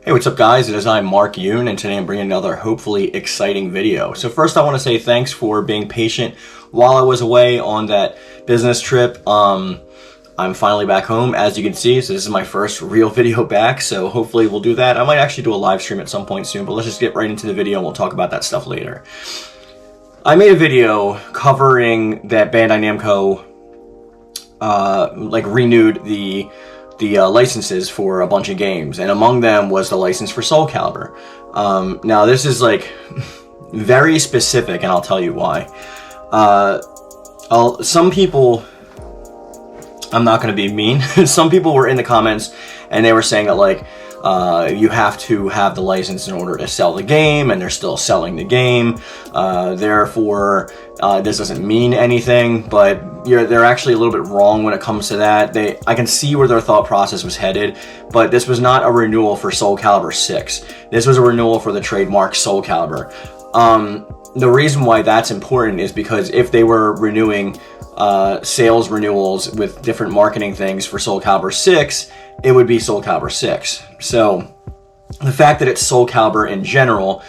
Hey, what's up guys? It is I, Mark Yoon, and today I'm bringing another hopefully exciting video. So first I want to say thanks for being patient while I was away on that business trip. I'm finally back home, as you can see, so this is my first real video back, so hopefully we'll do that. I might actually do a live stream at some point soon, but let's just get right into the video and we'll talk about that stuff later. I made a video covering that Bandai Namco renewed the licenses for a bunch of games, and among them was the license for SoulCalibur. Now this is like very specific, and I'll tell you why. Some people, I'm not going to be mean, some people were in the comments and they were saying that like you have to have the license in order to sell the game, and they're still selling the game, therefore this doesn't mean anything. But they're actually a little bit wrong when it comes to that. I can see where their thought process was headed, but this was not a renewal for SoulCalibur 6. This was a renewal for the trademark SoulCalibur. The reason why that's important is because if they were renewing sales renewals with different marketing things for SoulCalibur 6, it would be SoulCalibur 6. So the fact that it's SoulCalibur in general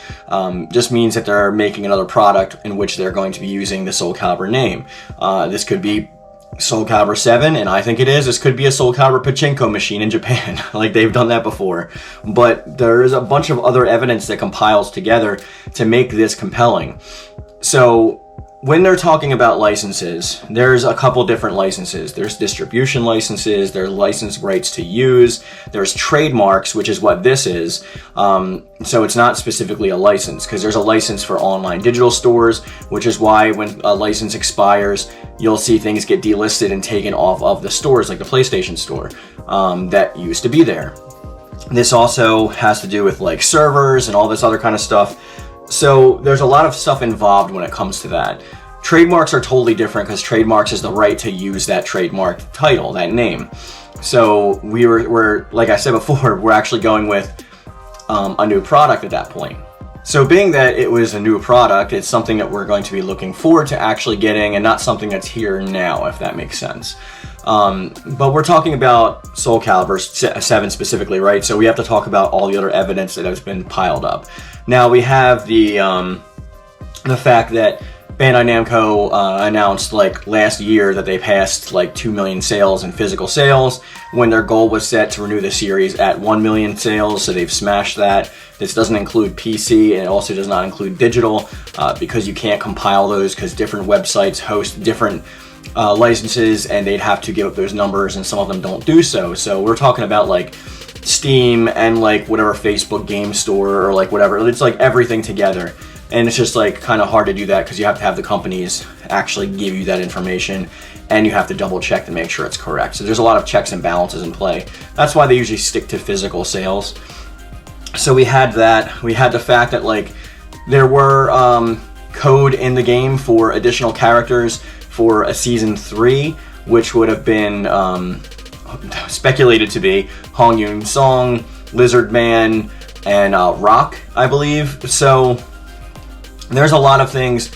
just means that they're making another product in which they're going to be using the SoulCalibur name. This could be SoulCalibur 7, and I think it is. This could be a SoulCalibur pachinko machine in Japan, like they've done that before. But there is a bunch of other evidence that compiles together to make this compelling. So when they're talking about licenses, there's a couple different licenses. There's distribution licenses, there's license rights to use, there's trademarks, which is what this is. So it's not specifically a license, because there's a license for online digital stores, which is why when a license expires, you'll see things get delisted and taken off of the stores, like the PlayStation Store, that used to be there. This also has to do with like servers and all this other kind of stuff. So there's a lot of stuff involved when it comes to that. Trademarks are totally different, because trademarks is the right to use that trademark title, that name. So we're like I said before, we're actually going with a new product at that point. So being that it was a new product, it's something that we're going to be looking forward to actually getting, and not something that's here now, if that makes sense. But we're talking about SoulCalibur 7 specifically, right? So we have to talk about all the other evidence that has been piled up. Now we have the fact that Bandai Namco announced like last year that they passed like 2 million sales in physical sales, when their goal was set to renew the series at 1 million sales, so they've smashed that. This doesn't include PC, and it also does not include digital, because you can't compile those, because different websites host different licenses, and they'd have to give up those numbers, and some of them don't do so. So we're talking about like Steam and like whatever Facebook game store or like whatever. It's like everything together, and it's just like kind of hard to do that, because you have to have the companies actually give you that information, and you have to double check to make sure it's correct. So there's a lot of checks and balances in play. That's why they usually stick to physical sales. So we had that. We had the fact that like there were code in the game for additional characters for a season 3, which would have been speculated to be Hong Yoon-Song, Lizard Man, and Rock, I believe. So there's a lot of things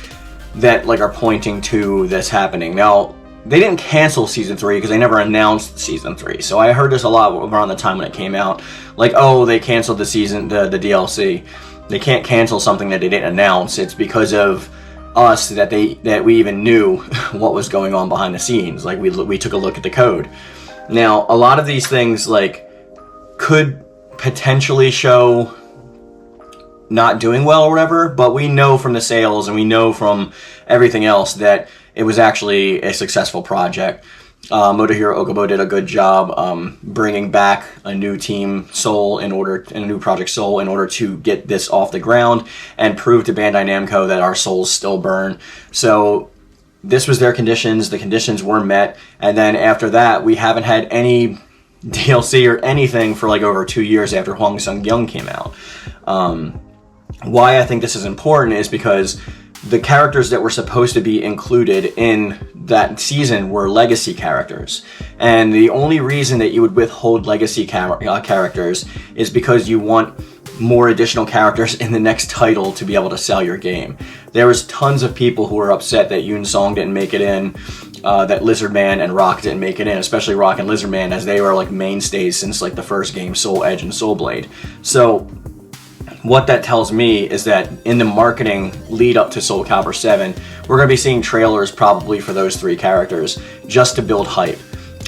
that like are pointing to this happening. Now, they didn't cancel season 3 because they never announced season 3. So I heard this a lot around the time when it came out, like, oh, they canceled the DLC. They can't cancel something that they didn't announce. It's because of us that we even knew what was going on behind the scenes. Like we took a look at the code. Now, a lot of these things like could potentially show not doing well or whatever, but we know from the sales and we know from everything else that it was actually a successful project. Motohiro Okubo did a good job bringing back a new team Soul and a new project Soul in order to get this off the ground and prove to Bandai Namco that our souls still burn. So this was their conditions. The conditions were met, and then after that, we haven't had any DLC or anything for like over 2 years after Hwang Sung-young came out. Why I think this is important is because the characters that were supposed to be included in that season were legacy characters. And the only reason that you would withhold legacy characters is because you want more additional characters in the next title to be able to sell your game. There was tons of people who were upset that Yoon-Song didn't make it in. that Lizard Man and Rock didn't make it in, especially Rock and Lizard Man, as they were like mainstays since like the first game, Soul Edge and Soul Blade. So what that tells me is that in the marketing lead up to SoulCalibur 7, we're going to be seeing trailers probably for those 3 characters just to build hype.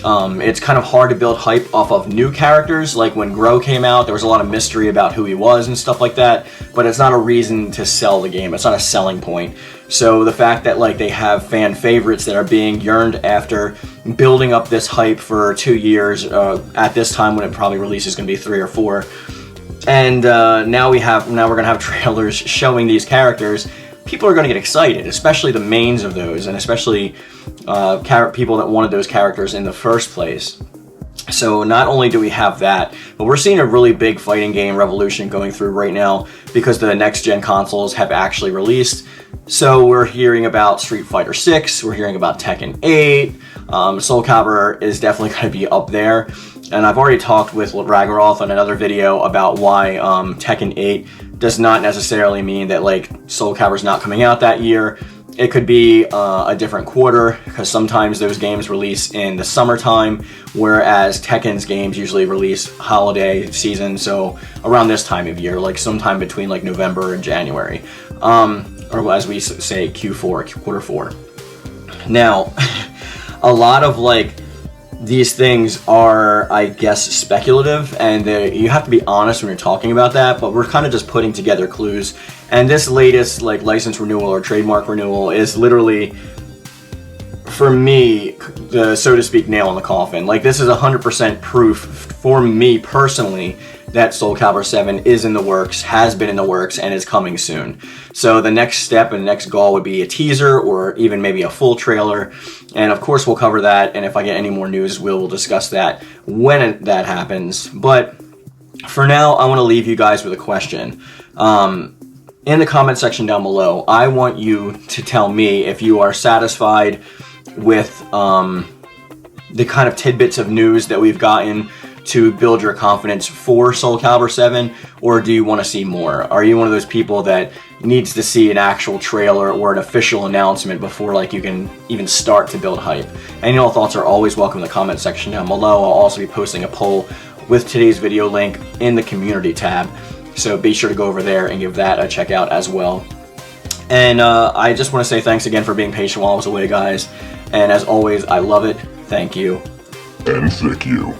It's kind of hard to build hype off of new characters. Like when Grow came out, there was a lot of mystery about who he was and stuff like that, but it's not a reason to sell the game. It's not a selling point. So the fact that like they have fan favorites that are being yearned after, building up this hype for 2 years, at this time when it probably releases is going to be 3 or 4, and now we're going to have trailers showing these characters. People are going to get excited, especially the mains of those, and especially people that wanted those characters in the first place. So not only do we have that, but we're seeing a really big fighting game revolution going through right now because the next-gen consoles have actually released. So we're hearing about Street Fighter 6, we're hearing about Tekken 8, SoulCalibur is definitely going to be up there. And I've already talked with Ragnaroth on another video about why Tekken 8 does not necessarily mean that like SoulCalibur's not coming out that year. It could be a different quarter, because sometimes those games release in the summertime, whereas Tekken's games usually release holiday season, so around this time of year, like sometime between like November and January, or as we say, Q4, quarter 4. Now, a lot of like these things are, I guess, speculative, and you have to be honest when you're talking about that, but we're kind of just putting together clues. And this latest like license renewal or trademark renewal is literally, for me, the so to speak nail in the coffin. Like, this is 100% proof for me personally that SoulCalibur 7 is in the works, has been in the works, and is coming soon. So the next step and next goal would be a teaser or even maybe a full trailer. And of course we'll cover that, and if I get any more news, we'll discuss that when that happens. But for now, I want to leave you guys with a question. In the comment section down below, I want you to tell me if you are satisfied with the kind of tidbits of news that we've gotten to build your confidence for SoulCalibur 7, or do you want to see more? Are you one of those people that needs to see an actual trailer or an official announcement before like you can even start to build hype? Any and all thoughts are always welcome in the comment section down below. I'll also be posting a poll with today's video link in the community tab, so be sure to go over there and give that a check out as well. And I just want to say thanks again for being patient while I was away, guys, and as always, I love it. Thank you. And thank you.